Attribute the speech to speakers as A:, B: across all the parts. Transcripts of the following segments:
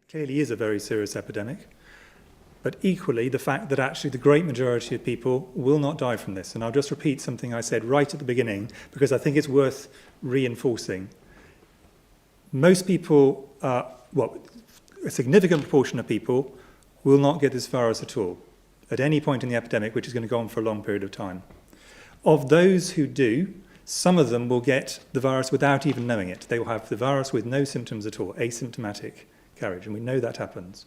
A: clearly is a very serious epidemic. But equally, the fact that actually the great majority of people will not die from this. And I'll just repeat something I said right at the beginning, because I think it's worth reinforcing. Most people, a significant proportion of people will not get this virus at all, at any point in the epidemic, which is going to go on for a long period of time. Of those who do, some of them will get the virus without even knowing it. They will have the virus with no symptoms at all, asymptomatic carriage, and we know that happens.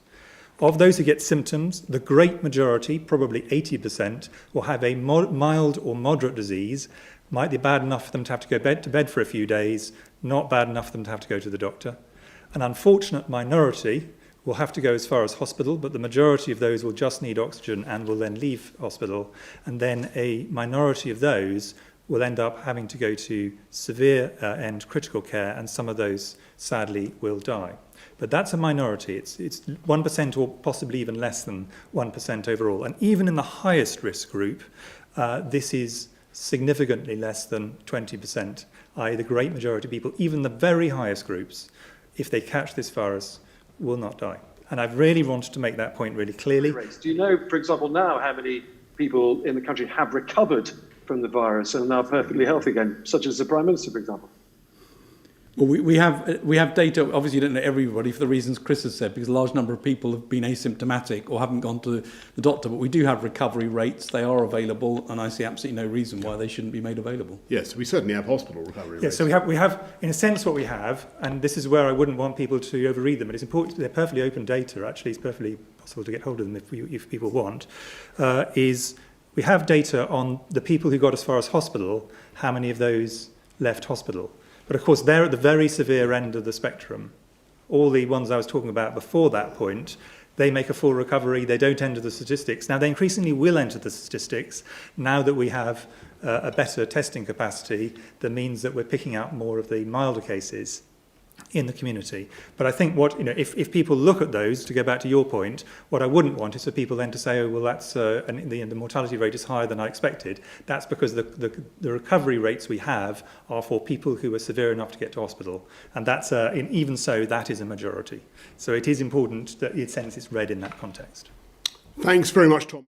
A: Of those who get symptoms, the great majority, probably 80%, will have a mild or moderate disease, might be bad enough for them to have to go to bed for a few days, not bad enough for them to have to go to the doctor. An unfortunate minority will have to go as far as hospital, but the majority of those will just need oxygen and will then leave hospital. And then a minority of those will end up having to go to severe and critical care, and some of those, sadly, will die. But that's a minority. It's 1% or possibly even less than 1% overall. And even in the highest risk group, this is significantly less than 20%, i.e. the great majority of people, even the very highest groups, if they catch this virus, will not die. And I've really wanted to make that point really clearly.
B: Do you know, for example, now how many people in the country have recovered from the virus and are now perfectly healthy again, such as the Prime Minister, for example?
C: Well, we have data. Obviously, you don't know everybody for the reasons Chris has said, because a large number of people have been asymptomatic or haven't gone to the doctor. But we do have recovery rates. They are available, and I see absolutely no reason why they shouldn't be made available.
D: Yes, we certainly have hospital recovery rates.
A: Yes, so we have, in a sense, what we have, and this is where I wouldn't want people to overread them, but it's important, they're perfectly open data, actually. It's perfectly possible to get hold of them if people want, is we have data on the people who got as far as hospital, how many of those left hospital. But of course, they're at the very severe end of the spectrum. All the ones I was talking about before that point, they make a full recovery, they don't enter the statistics. Now, they increasingly will enter the statistics now that we have a better testing capacity that means that we're picking out more of the milder cases in the community. But I think if people look at those, to go back to your point, what I wouldn't want is for people then to say, oh, well, that's and the mortality rate is higher than I expected. That's because the recovery rates we have are for people who are severe enough to get to hospital. And that's, even so, that is a majority. So it is important that, in a sense, it's read in that context.
D: Thanks very much, Tom.